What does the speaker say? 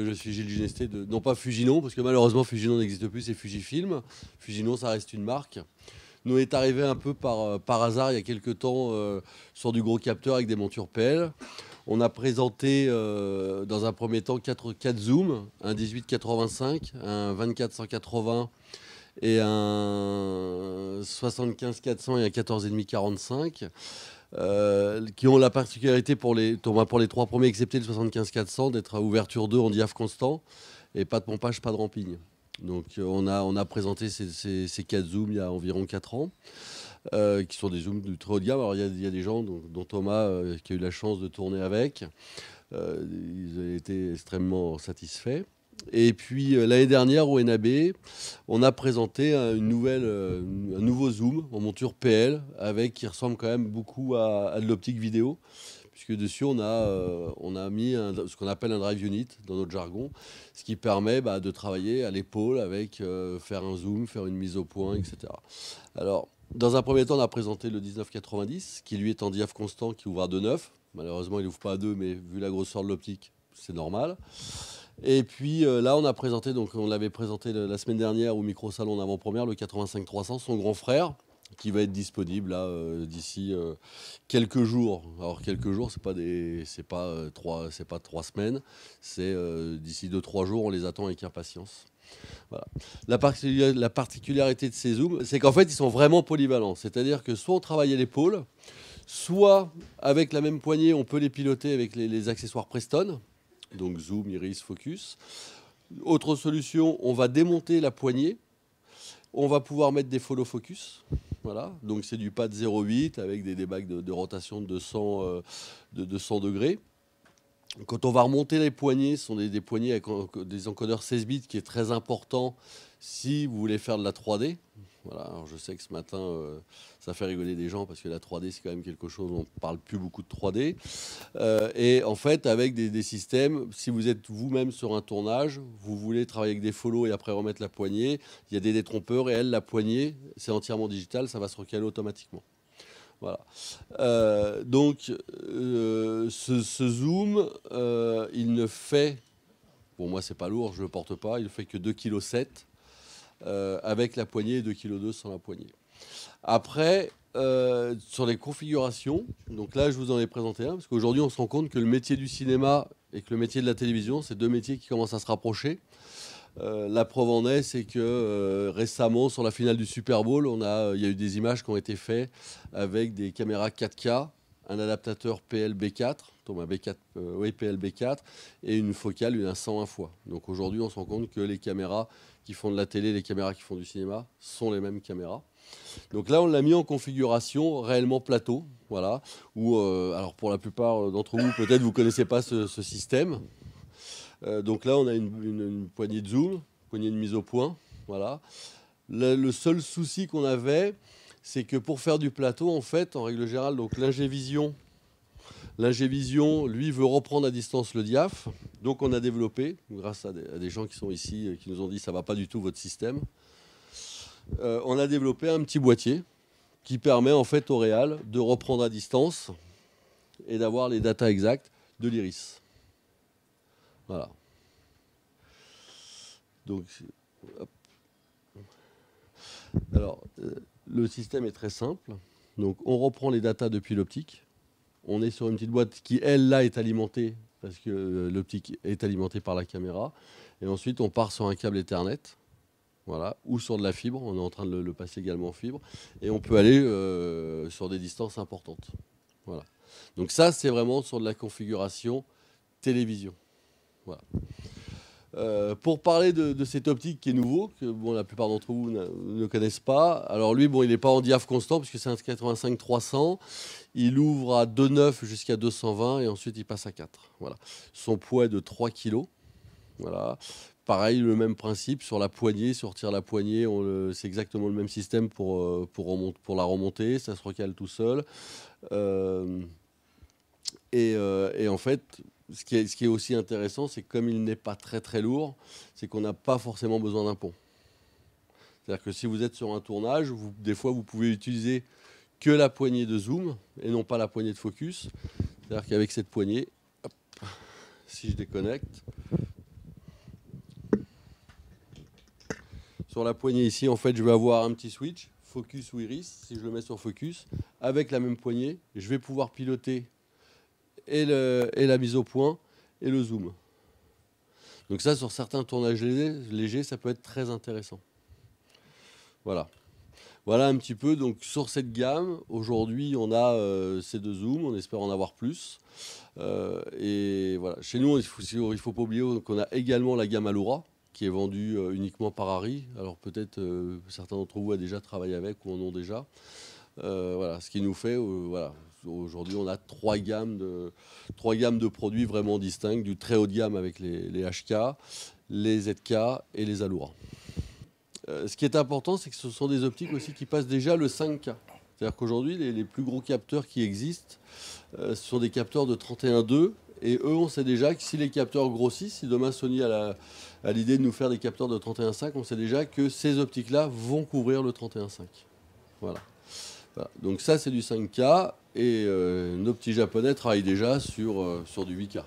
Je suis Gilles Ginesté de, non pas Fujinon, parce que malheureusement Fujinon n'existe plus, c'est Fujifilm. Fujinon, ça reste une marque. Nous, on est arrivé un peu par hasard il y a quelques temps sur du gros capteur avec des montures PL. On a présenté dans un premier temps 4 zooms, un 18-85, un 24-180 et un 75-400 et un 14,5-45. Qui ont la particularité pour les trois premiers, excepté le 75-400, d'être à ouverture 2 en diaph constant et pas de pompage, pas de ramping. Donc on a présenté ces 4 zooms il y a environ 4 ans, qui sont des zooms de très haut de gamme. Alors il y a des gens, dont Thomas, qui a eu la chance de tourner avec. Ils ont été extrêmement satisfaits. Et puis l'année dernière au NAB, on a présenté un nouveau zoom en monture PL qui ressemble quand même beaucoup à de l'optique vidéo, puisque dessus on a mis ce qu'on appelle un drive unit dans notre jargon, ce qui permet de travailler à l'épaule avec faire un zoom, faire une mise au point, etc. Alors dans un premier temps on a présenté le 1990 qui lui est en diaph constant, qui ouvre à 2,9. Malheureusement il n'ouvre pas à 2, mais vu la grosseur de l'optique c'est normal. Et puis là, on l'avait présenté la semaine dernière au micro-salon en avant-première, le 85-300, son grand frère, qui va être disponible là d'ici quelques jours. Alors quelques jours, c'est pas 3 semaines, c'est d'ici 2-3 jours, on les attend avec impatience. Voilà. La particularité de ces zooms, c'est qu'en fait, ils sont vraiment polyvalents. C'est-à-dire que soit on travaille à l'épaule, soit avec la même poignée, on peut les piloter avec les accessoires Preston. Donc zoom, iris, focus. Autre solution, on va démonter la poignée. On va pouvoir mettre des follow focus. Voilà. Donc c'est du pad 0,8 avec des bagues de rotation de 200 degrés. Quand on va remonter les poignées, ce sont des poignées avec des encodeurs 16 bits, qui est très important si vous voulez faire de la 3D. Voilà. Alors je sais que ce matin, ça fait rigoler des gens parce que la 3D, c'est quand même quelque chose, on ne parle plus beaucoup de 3D. Et en fait, avec des systèmes, si vous êtes vous-même sur un tournage, vous voulez travailler avec des follow et après remettre la poignée, il y a des détrompeurs et la poignée, c'est entièrement digital, ça va se recaler automatiquement. Voilà. Donc, ce zoom, il ne fait, pour moi c'est pas lourd, je ne le porte pas, il ne fait que 2,7 kg avec la poignée et 2,2 kg sans la poignée. Après, sur les configurations, donc là je vous en ai présenté un, parce qu'aujourd'hui on se rend compte que le métier du cinéma et que le métier de la télévision, c'est deux métiers qui commencent à se rapprocher. La preuve en est, c'est que récemment, sur la finale du Super Bowl, il y a eu des images qui ont été faites avec des caméras 4K, un adaptateur PLB4, donc un B4, PLB4, et une focale, un 101 fois. Donc aujourd'hui, on se rend compte que les caméras qui font de la télé, les caméras qui font du cinéma, sont les mêmes caméras. Donc là, on l'a mis en configuration réellement plateau, voilà. Alors pour la plupart d'entre vous, peut-être vous ne connaissez pas ce système. Donc là, on a une poignée de zoom, poignée de mise au point. Voilà. Le seul souci qu'on avait, c'est que pour faire du plateau, en fait, en règle générale, donc l'Ingévision, lui, veut reprendre à distance le diaph. Donc on a développé, grâce à des gens qui sont ici, qui nous ont dit ça ne va pas du tout votre système, on a développé un petit boîtier qui permet en fait au réal de reprendre à distance et d'avoir les datas exactes de l'iris. Voilà. Donc, hop. Alors, le système est très simple. Donc, on reprend les datas depuis l'optique. On est sur une petite boîte qui, elle, là, est alimentée, parce que l'optique est alimentée par la caméra. Et ensuite, on part sur un câble Ethernet, voilà, ou sur de la fibre. On est en train de le passer également en fibre. Et on peut aller sur des distances importantes. Voilà. Donc ça, c'est vraiment sur de la configuration télévision. Voilà. Pour parler de cette optique qui est nouveau, que la plupart d'entre vous ne connaissent pas. Alors lui, il n'est pas en diaph constant, puisque c'est un 85-300. Il ouvre à 2,9 jusqu'à 220 et ensuite il passe à 4. Voilà. Son poids est de 3 kg. Voilà. Pareil, le même principe sur la poignée, sortir la poignée, c'est exactement le même système pour la remonter, ça se recale tout seul. Et en fait, ce qui est aussi intéressant, c'est que comme il n'est pas très très lourd, c'est qu'on n'a pas forcément besoin d'un pont. C'est-à-dire que si vous êtes sur un tournage, des fois vous pouvez utiliser que la poignée de zoom et non pas la poignée de focus. C'est-à-dire qu'avec cette poignée, hop, si je déconnecte, Sur la poignée ici, en fait, je vais avoir un petit switch, focus ou iris. Si je le mets sur focus, avec la même poignée, je vais pouvoir piloter et la mise au point et le zoom. Donc ça, sur certains tournages légers, ça peut être très intéressant. Voilà. Voilà un petit peu, donc sur cette gamme, aujourd'hui on a ces deux zooms, on espère en avoir plus. Et voilà, chez nous, il faut pas oublier qu'on a également la gamme Allura, qui est vendue uniquement par Arri. Alors peut-être certains d'entre vous ont déjà travaillé avec ou en ont déjà. Voilà, ce qui nous fait, voilà, aujourd'hui on a trois gammes de produits vraiment distincts, du très haut de gamme avec les HK, les ZK et les Allura. Ce qui est important, c'est que ce sont des optiques aussi qui passent déjà le 5K. C'est-à-dire qu'aujourd'hui, les plus gros capteurs qui existent, ce sont des capteurs de 31.2. Et eux, on sait déjà que si les capteurs grossissent, si demain Sony a l'idée de nous faire des capteurs de 31.5, on sait déjà que ces optiques-là vont couvrir le 31.5. Voilà. Voilà. Donc ça, c'est du 5K. Et nos petits japonais travaillent déjà sur du 8K.